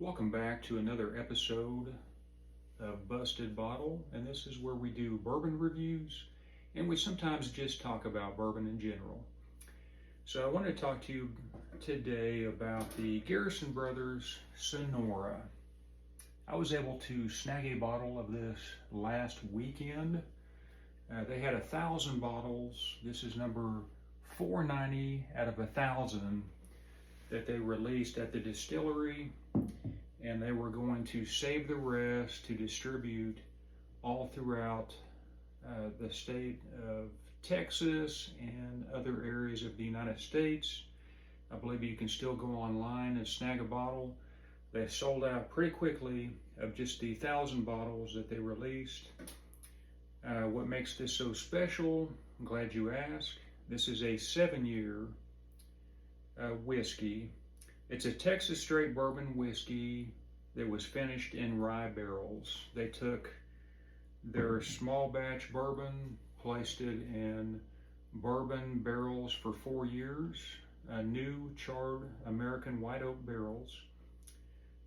Welcome back to another episode of Busted Bottle, and this is where we do bourbon reviews, and we sometimes just talk about bourbon in general. So I want to talk to you today about the Garrison Brothers Sonora. I was able to snag a bottle of this last weekend. They had 1,000 bottles. This is number 490 out of 1,000 that they released at the distillery, and they were going to save the rest to distribute all throughout the state of Texas and other areas of the United States. I believe you can still go online and snag a bottle. They sold out pretty quickly of just the 1,000 bottles that they released. What makes this so special? I'm glad you asked. This is a 7-year whiskey. It's a Texas straight bourbon whiskey that was finished in rye barrels. They took their small batch bourbon, placed it in bourbon barrels for 4 years, new charred American white oak barrels,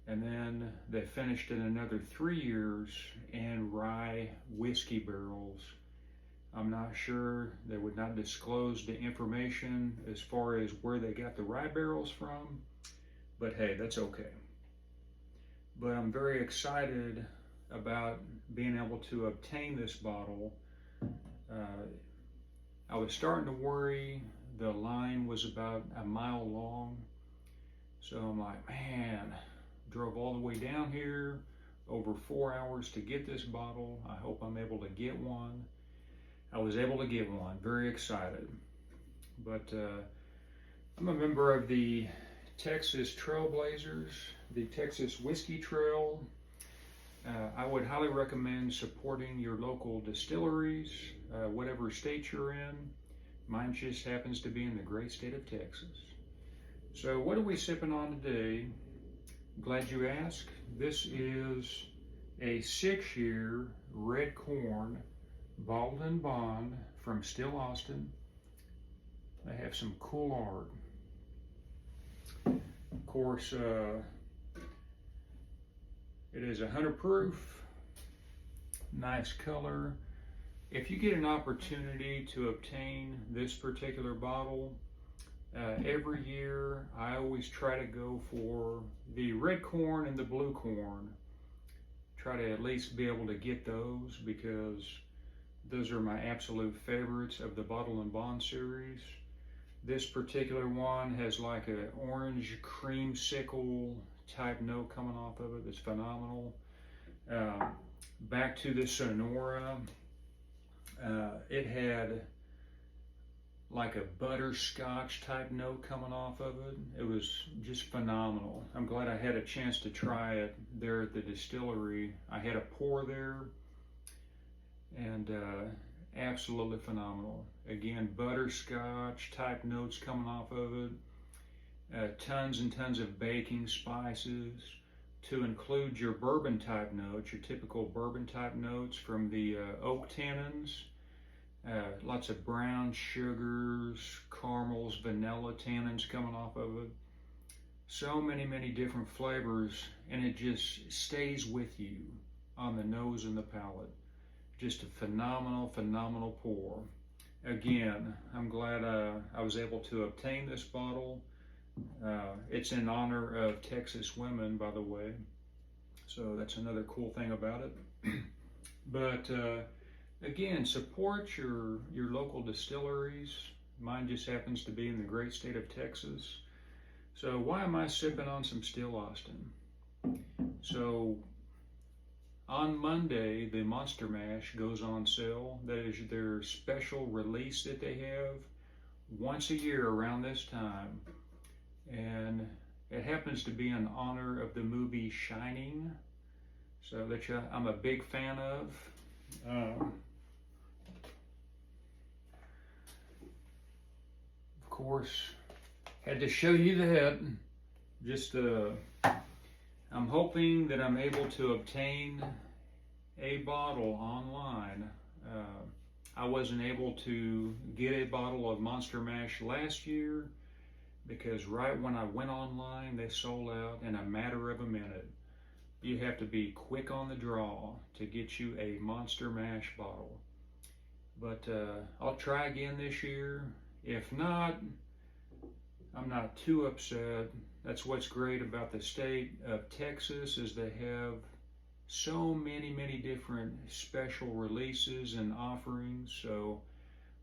and then they finished it another 3 years in rye whiskey barrels. I'm not sure, they would not disclose the information as far as where they got the rye barrels from, but hey, that's okay. But I'm very excited about being able to obtain this bottle. I was starting to worry. The line was about a mile long. So I'm like, man, drove all the way down here, over 4 hours to get this bottle. I hope I'm able to get one. I was able to get one, very excited. But I'm a member of the Texas Trailblazers, the Texas Whiskey Trail. I would highly recommend supporting your local distilleries, whatever state you're in. Mine just happens to be in the great state of Texas. So what are we sipping on today? Glad you asked. This is a 6-year red corn bottled in bond from Still Austin. They have some cool art. Of course, it is 100 proof, nice color. If you get an opportunity to obtain this particular bottle, every year I always try to go for the red corn and the blue corn. Try to at least be able to get those because those are my absolute favorites of the Bottle and Bond series. This particular one has like an orange creamsicle type note coming off of it that's phenomenal. Back to the Sonora, it had like a butterscotch type note coming off of it. It was just phenomenal. I'm glad I had a chance to try it there at the distillery. I had a pour there, and absolutely phenomenal. Again, butterscotch type notes coming off of it. Tons and tons of baking spices to include your bourbon type notes, your typical bourbon type notes from the oak tannins. Lots of brown sugars, caramels, vanilla tannins coming off of it. So many different flavors, and it just stays with you on the nose and the palate. Just a phenomenal pour. Again, I'm glad I was able to obtain this bottle. It's in honor of Texas women, by the way. So that's another cool thing about it. But again, support your local distilleries. Mine just happens to be in the great state of Texas. So why am I sipping on some Still Austin? So on Monday, the Monster Mash goes on sale. That is their special release that they have once a year around this time. And it happens to be in honor of the movie Shining. So that I'm a big fan of. Of course, had to show you that. Just I'm hoping that I'm able to obtain a bottle online. I wasn't able to get a bottle of Monster Mash last year, because right when I went online, they sold out in a matter of a minute. You have to be quick on the draw to get you a Monster Mash bottle. But I'll try again this year. If not, I'm not too upset. That's what's great about the state of Texas, is they have so many different special releases and offerings. So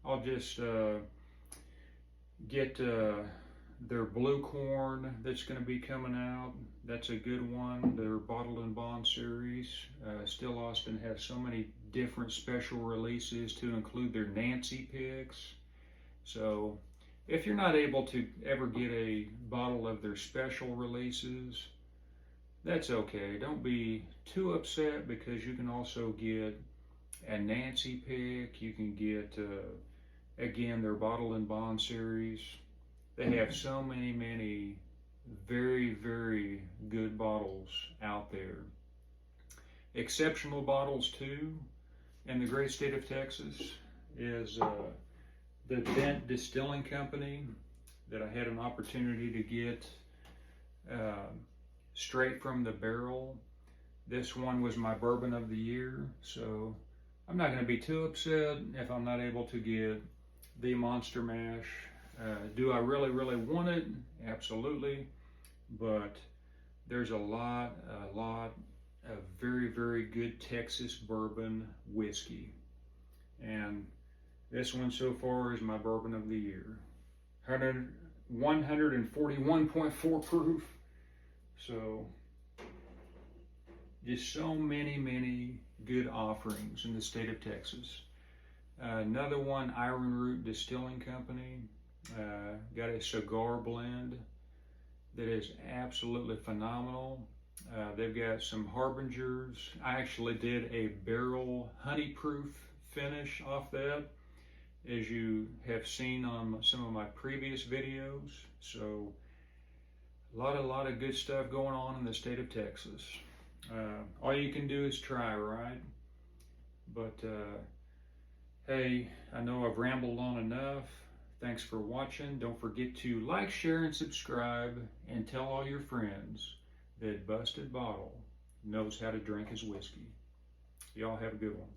I'll just get their blue corn that's going to be coming out. That's a good one. Their Bottled and Bond series. Still Austin has so many different special releases, to include their Nancy picks. So if you're not able to ever get a bottle of their special releases, that's okay. Don't be too upset, because you can also get a Nancy pick. You can get, again, their Bottled and Bond series. They have so many very good bottles out there. Exceptional bottles too, in the great state of Texas, is the Bent Distilling Company, that I had an opportunity to get straight from the barrel. This one was my bourbon of the year, so I'm not going to be too upset if I'm not able to get the Monster Mash. Do I really want it? Absolutely. But there's a lot of very good Texas bourbon whiskey. And this one so far is my bourbon of the year. 141.4 proof. So just so many good offerings in the state of Texas. Another one, Iron Root Distilling Company. Got a cigar blend that is absolutely phenomenal. They've got some Harbingers. I actually did a barrel honey-proof finish off that, as you have seen on some of my previous videos. So a lot of good stuff going on in the state of Texas. All you can do is try, right? But hey, I know I've rambled on enough. Thanks for watching. Don't forget to like, share, and subscribe, and tell all your friends that Busted Bottle knows how to drink his whiskey. Y'all have a good one.